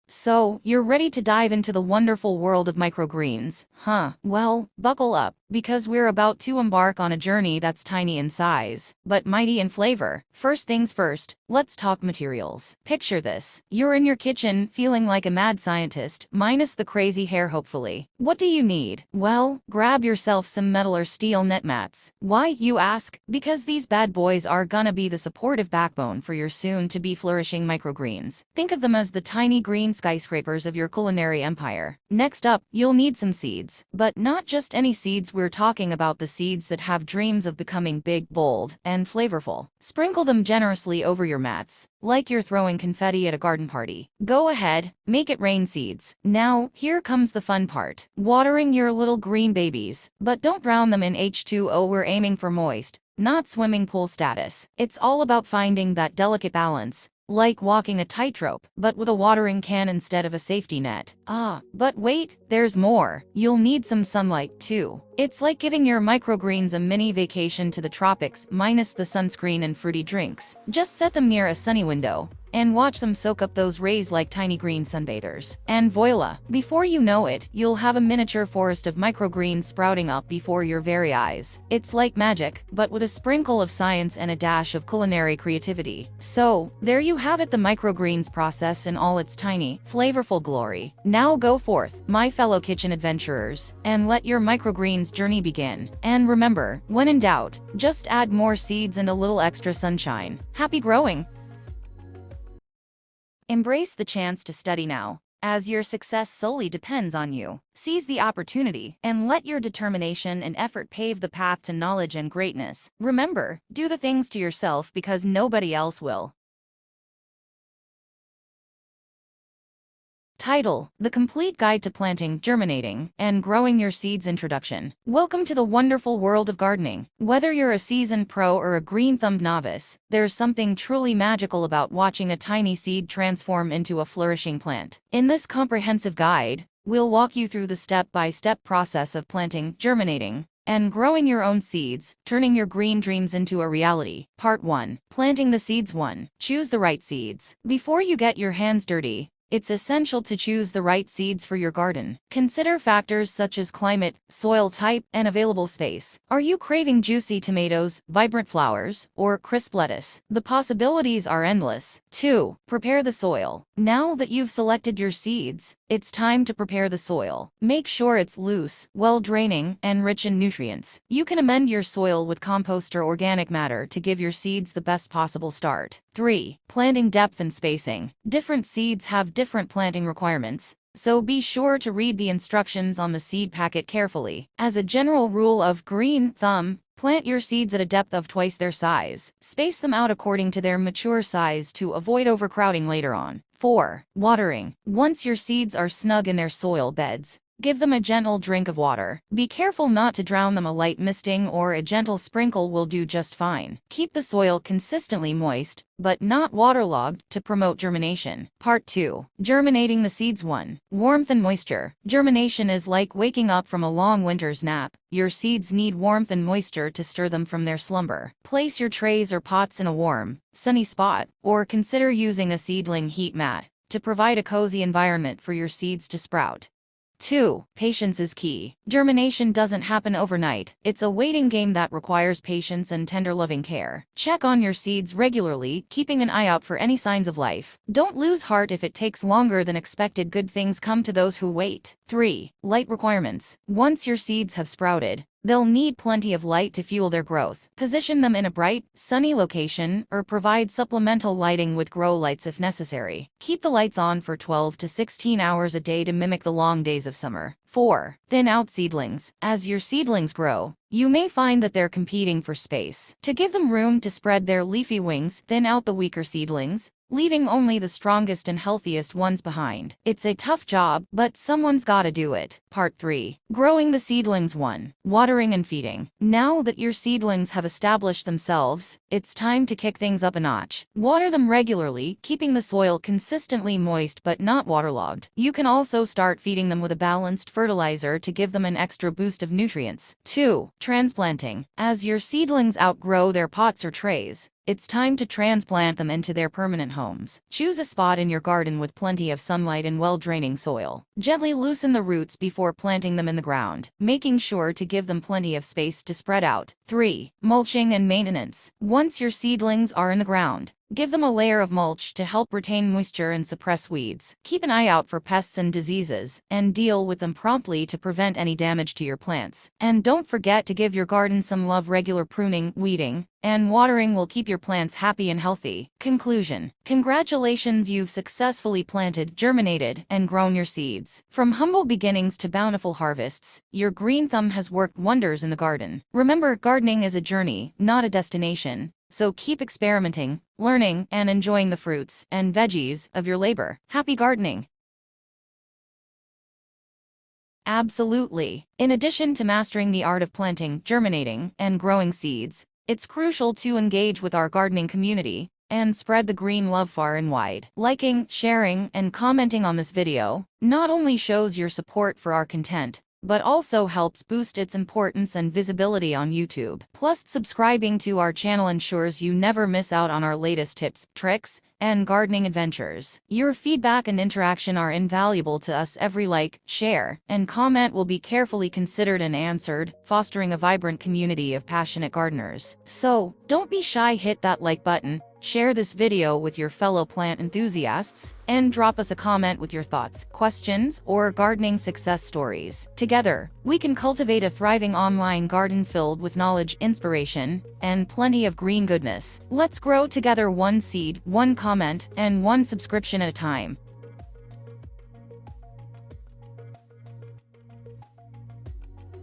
So, you're ready to dive into the wonderful world of microgreens, huh? Well, buckle up, because we're about to embark on a journey that's tiny in size, but mighty in flavor. First things first, let's talk materials. Picture this. You're in your kitchen, feeling like a mad scientist, minus the crazy hair hopefully. What do you need? Well, grab yourself some metal or steel net mats. Why, you ask? Because these bad boys are gonna be the supportive backbone for your soon-to-be flourishing microgreens. Think of them as the tiny green skyscrapers of your culinary empire. Next up, you'll need some seeds. But not just any seeds, we're talking about the seeds that have dreams of becoming big, bold, and flavorful. Sprinkle them generously over your mats, like you're throwing confetti at a garden party. Go ahead, make it rain seeds. Now, here comes the fun part. Watering your little green babies. But don't drown them in H2O, we're aiming for moist, not swimming pool status. It's all about finding that delicate balance. Like walking a tightrope, but with a watering can instead of a safety net. But wait, there's more. You'll need some sunlight too. It's like giving your microgreens a mini vacation to the tropics, minus the sunscreen and fruity drinks. Just set them near a sunny window and watch them soak up those rays like tiny green sunbathers. And voila, before you know it, you'll have a miniature forest of microgreens sprouting up before your very eyes. It's like magic, but with a sprinkle of science and a dash of culinary creativity. So, there you have it, the microgreens process in all its tiny, flavorful glory. Now go forth, my fellow kitchen adventurers, and let your microgreens journey begin. And remember, when in doubt, just add more seeds and a little extra sunshine. Happy growing! Embrace the chance to study now, as your success solely depends on you. Seize the opportunity, and let your determination and effort pave the path to knowledge and greatness. Remember, do the things to yourself because nobody else will. Title: The Complete Guide to Planting, Germinating, and Growing Your Seeds. Introduction. Welcome to the wonderful world of gardening. Whether you're a seasoned pro or a green-thumbed novice, there's something truly magical about watching a tiny seed transform into a flourishing plant. In this comprehensive guide, we'll walk you through the step-by-step process of planting, germinating, and growing your own seeds, turning your green dreams into a reality. Part 1. Planting the seeds. 1. Choose the right seeds. Before you get your hands dirty, it's essential to choose the right seeds for your garden. Consider factors such as climate, soil type, and available space. Are you craving juicy tomatoes, vibrant flowers, or crisp lettuce? The possibilities are endless. 2. Prepare the soil. Now that you've selected your seeds, it's time to prepare the soil. Make sure it's loose, well-draining, and rich in nutrients. You can amend your soil with compost or organic matter to give your seeds the best possible start. 3. Planting depth and spacing. Different seeds have different planting requirements, so be sure to read the instructions on the seed packet carefully. As a general rule of green thumb, plant your seeds at a depth of twice their size. Space them out according to their mature size to avoid overcrowding later on. 4. Watering. Once your seeds are snug in their soil beds, give them a gentle drink of water. Be careful not to drown them. A light misting or a gentle sprinkle will do just fine. Keep the soil consistently moist, but not waterlogged, to promote germination. Part 2. Germinating the seeds. 1. Warmth and moisture. Germination is like waking up from a long winter's nap. Your seeds need warmth and moisture to stir them from their slumber. Place your trays or pots in a warm, sunny spot, or consider using a seedling heat mat to provide a cozy environment for your seeds to sprout. 2. Patience is key. Germination doesn't happen overnight. It's a waiting game that requires patience and tender loving care. Check on your seeds regularly, keeping an eye out for any signs of life. Don't lose heart if it takes longer than expected. Good things come to those who wait. 3. Light requirements. Once your seeds have sprouted, they'll need plenty of light to fuel their growth. Position them in a bright, sunny location, or provide supplemental lighting with grow lights if necessary. Keep the lights on for 12 to 16 hours a day to mimic the long days of summer. 4. Thin out seedlings. As your seedlings grow, you may find that they're competing for space. To give them room to spread their leafy wings, thin out the weaker seedlings, leaving only the strongest and healthiest ones behind. It's a tough job, but someone's gotta do it. Part 3. Growing the seedlings. 1. Watering and feeding. Now that your seedlings have established themselves, it's time to kick things up a notch. Water them regularly, keeping the soil consistently moist but not waterlogged. You can also start feeding them with a balanced fertilizer to give them an extra boost of nutrients. 2. Transplanting. As your seedlings outgrow their pots or trays, it's time to transplant them into their permanent homes. Choose a spot in your garden with plenty of sunlight and well-draining soil. Gently loosen the roots before planting them in the ground, making sure to give them plenty of space to spread out. 3. Mulching and maintenance. Once your seedlings are in the ground, give them a layer of mulch to help retain moisture and suppress weeds. Keep an eye out for pests and diseases, and deal with them promptly to prevent any damage to your plants. And don't forget to give your garden some love. Regular pruning, weeding, and watering will keep your plants happy and healthy. Conclusion. Congratulations, you've successfully planted, germinated, and grown your seeds. From humble beginnings to bountiful harvests, your green thumb has worked wonders in the garden. Remember, gardening is a journey, not a destination. So keep experimenting, learning, and enjoying the fruits and veggies of your labor. Happy gardening! Absolutely. In addition to mastering the art of planting, germinating, and growing seeds, it's crucial to engage with our gardening community and spread the green love far and wide. Liking, sharing, and commenting on this video not only shows your support for our content, but also helps boost its importance and visibility on YouTube. Plus, subscribing to our channel ensures you never miss out on our latest tips, tricks, and gardening adventures. Your feedback and interaction are invaluable to us. Every like, share, and comment will be carefully considered and answered, fostering a vibrant community of passionate gardeners. So, don't be shy, hit that like button, share this video with your fellow plant enthusiasts, and drop us a comment with your thoughts, questions, or gardening success stories. Together, we can cultivate a thriving online garden filled with knowledge, inspiration, and plenty of green goodness. Let's grow together, one seed, one comment, and one subscription at a time.